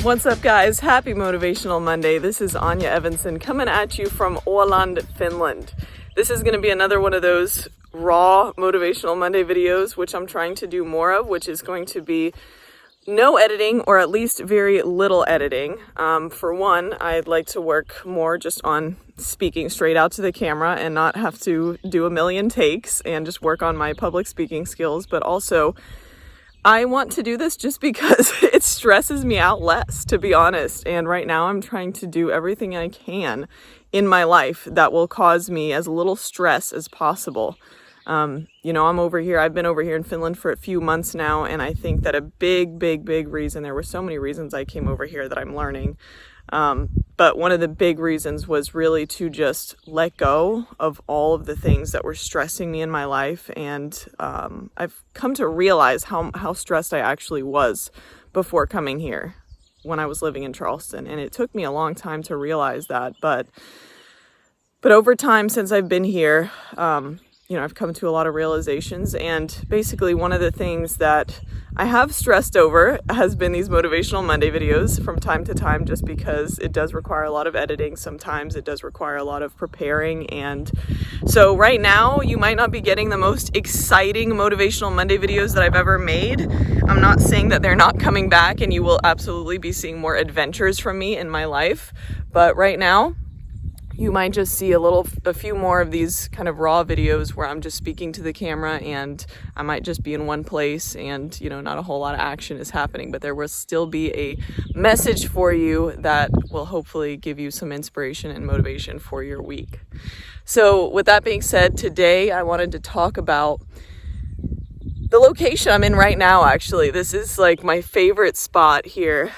What's up, guys? Happy Motivational Monday. This is Anya Evanson coming at you from Åland, Finland. This is going to be another one of those raw Motivational Monday videos, which I'm trying to do more of, which is going to be no editing, or at least very little editing. For one, I'd like to work more just on speaking straight out to the camera and not have to do a million takes and just work on my public speaking skills. But also, I want to do this just because it stresses me out less, to be honest. And right now I'm trying to do everything I can in my life that will cause me as little stress as possible. I'm over here. I've been over here in Finland for a few months now, and I think that a big reason, there were so many reasons I came over here that I'm learning. But one of the big reasons was really to just let go of all of the things that were stressing me in my life. And I've come to realize how stressed I actually was before coming here when I was living in Charleston. And it took me a long time to realize that. But over time, since I've been here, I've come to a lot of realizations. And basically one of the things that I have stressed over has been these Motivational Monday videos from time to time, just because it does require a lot of editing. Sometimes it does require a lot of preparing. And so right now you might not be getting the most exciting Motivational Monday videos that I've ever made. I'm not saying that they're not coming back, and you will absolutely be seeing more adventures from me in my life. But right now, you might just see a few more of these kind of raw videos where I'm just speaking to the camera, and I might just be in one place and, not a whole lot of action is happening, but there will still be a message for you that will hopefully give you some inspiration and motivation for your week. So with that being said, today I wanted to talk about the location I'm in right now. Actually, this is like my favorite spot here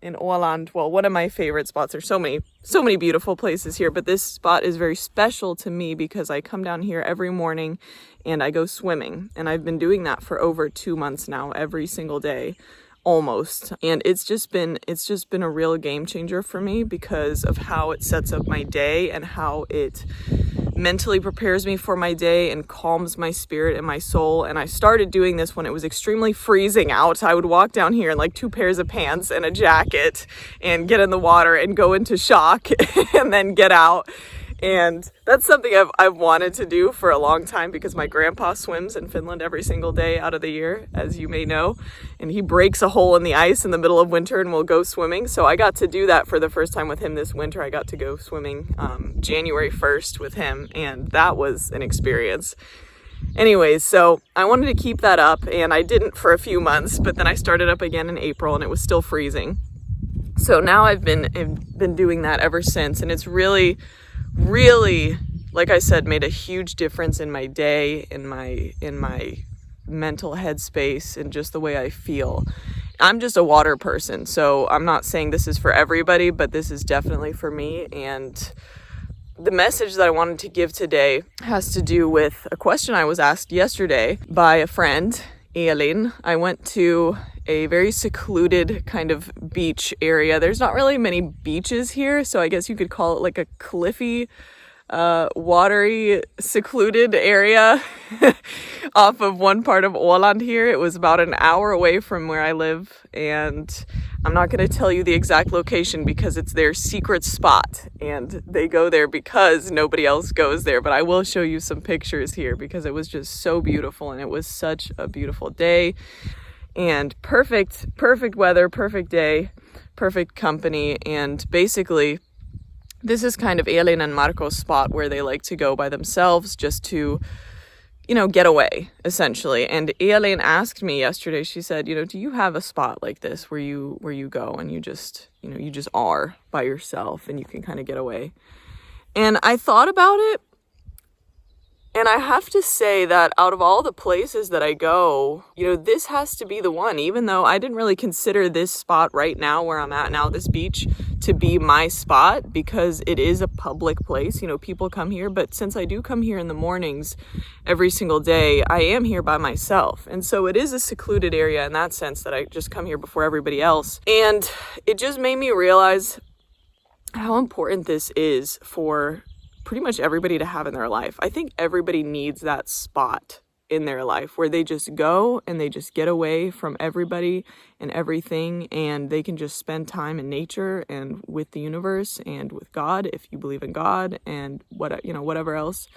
in Åland. Well, one of my favorite spots. There's so many beautiful places here, but this spot is very special to me because I come down here every morning and I go swimming, and I've been doing that for over 2 months now, every single day almost. And it's just been a real game changer for me because of how it sets up my day and how it mentally prepares me for my day and calms my spirit and my soul. And I started doing this when it was extremely freezing out. I would walk down here in like 2 pairs of pants and a jacket and get in the water and go into shock and then get out. And that's something I've wanted to do for a long time because my grandpa swims in Finland every single day out of the year, as you may know. And he breaks a hole in the ice in the middle of winter and will go swimming. So I got to do that for the first time with him this winter. I got to go swimming January 1st with him, and that was an experience. Anyways, so I wanted to keep that up, and I didn't for a few months, but then I started up again in April and it was still freezing. So now I've been doing that ever since, and it's really, like I said, made a huge difference in my day, in my mental headspace, and just the way I feel. I'm just a water person, so I'm not saying this is for everybody, but this is definitely for me. And the message that I wanted to give today has to do with a question I was asked yesterday by a friend, Elin. I went to a very secluded kind of beach area. There's not really many beaches here, so I guess you could call it like a cliffy, watery, secluded area off of one part of Åland here. It was about an hour away from where I live, and I'm not going to tell you the exact location because it's their secret spot, and they go there because nobody else goes there. But I will show you some pictures here because it was just so beautiful, and it was such a beautiful day. And perfect weather, perfect day, perfect company. And basically, this is kind of Elin and Marco's spot where they like to go by themselves just to, get away, essentially. And Elin asked me yesterday, she said, do you have a spot like this where you go and you just are by yourself and you can kind of get away? And I thought about it. And I have to say that out of all the places that I go, this has to be the one, even though I didn't really consider this spot right now where I'm at now, this beach, to be my spot because it is a public place. People come here, but since I do come here in the mornings every single day, I am here by myself. And so it is a secluded area in that sense that I just come here before everybody else. And it just made me realize how important this is for pretty much everybody to have in their life. I think everybody needs that spot in their life where they just go and they just get away from everybody and everything, and they can just spend time in nature and with the universe and with God, if you believe in God, and whatever else.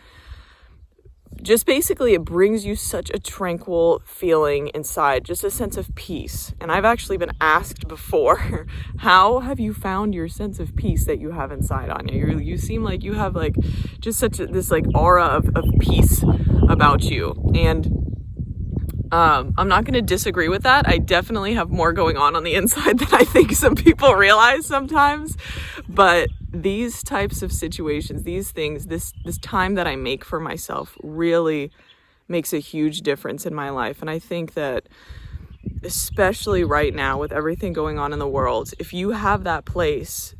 Just basically, it brings you such a tranquil feeling inside, just a sense of peace. And I've actually been asked before, how have you found your sense of peace that you have inside, Anya? You seem like you have like just this like aura of peace about you. And I'm not going to disagree with that. I definitely have more going on the inside than I think some people realize sometimes. But these types of situations, these things, this time that I make for myself really makes a huge difference in my life. And I think that especially right now with everything going on in the world, if you have that place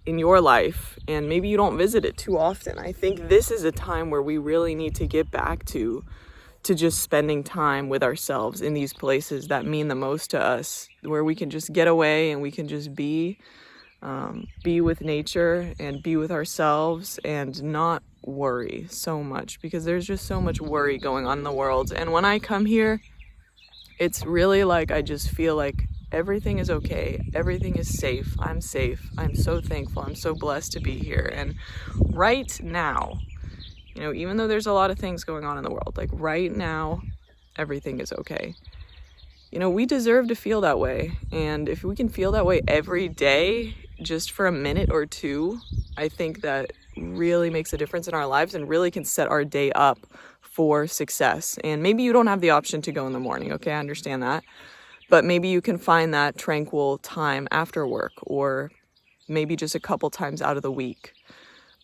in your life and maybe you don't visit it too often, I think this is a time where we really need to get back to just spending time with ourselves in these places that mean the most to us, where we can just get away and we can just be with nature and be with ourselves and not worry so much, because there's just so much worry going on in the world. And when I come here, it's really like I just feel like everything is okay, everything is safe, I'm so thankful, I'm so blessed to be here. And right now, even though there's a lot of things going on in the world, like right now, everything is okay. We deserve to feel that way. And if we can feel that way every day, just for a minute or two, I think that really makes a difference in our lives and really can set our day up for success. And maybe you don't have the option to go in the morning, okay? I understand that. But maybe you can find that tranquil time after work, or maybe just a couple times out of the week.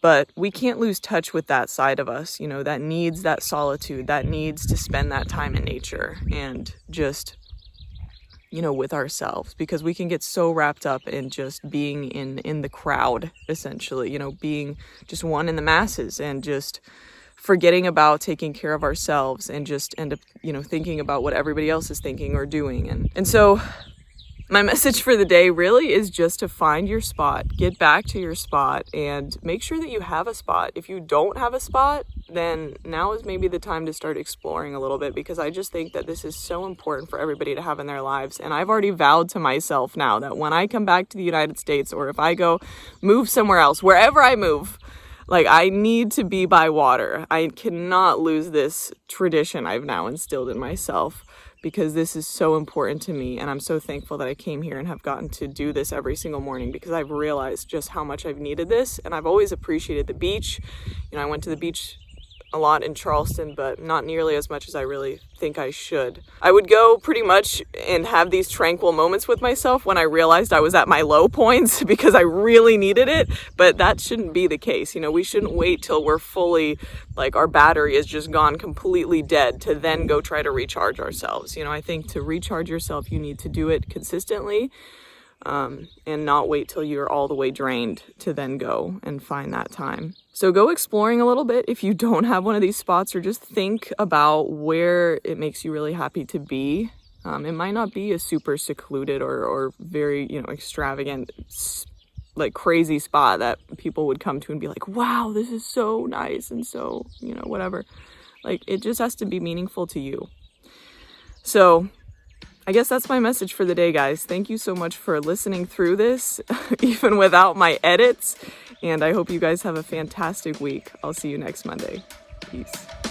But we can't lose touch with that side of us, that needs that solitude, that needs to spend that time in nature and just, with ourselves, because we can get so wrapped up in just being in the crowd, essentially, being just one in the masses and just forgetting about taking care of ourselves and just end up, thinking about what everybody else is thinking or doing. And so my message for the day really is just to find your spot, get back to your spot, and make sure that you have a spot. If you don't have a spot, then now is maybe the time to start exploring a little bit, because I just think that this is so important for everybody to have in their lives. And I've already vowed to myself now that when I come back to the United States, or if I go move somewhere else, wherever I move, like, I need to be by water. I cannot lose this tradition I've now instilled in myself, because this is so important to me. And I'm so thankful that I came here and have gotten to do this every single morning, because I've realized just how much I've needed this. And I've always appreciated the beach. I went to the beach a lot in Charleston, but not nearly as much as I really think I should. I would go pretty much and have these tranquil moments with myself when I realized I was at my low points, because I really needed it. But that shouldn't be the case. We shouldn't wait till we're fully, like, our battery is just gone completely dead to then go try to recharge ourselves. I think to recharge yourself, you need to do it consistently, and not wait till you're all the way drained to then go and find that time. So go exploring a little bit if you don't have one of these spots, or just think about where it makes you really happy to be. It might not be a super secluded or very, extravagant, like crazy spot that people would come to and be like, wow, this is so nice and so, whatever. Like, it just has to be meaningful to you. So I guess that's my message for the day, guys. Thank you so much for listening through this, even without my edits. And I hope you guys have a fantastic week. I'll see you next Monday. Peace.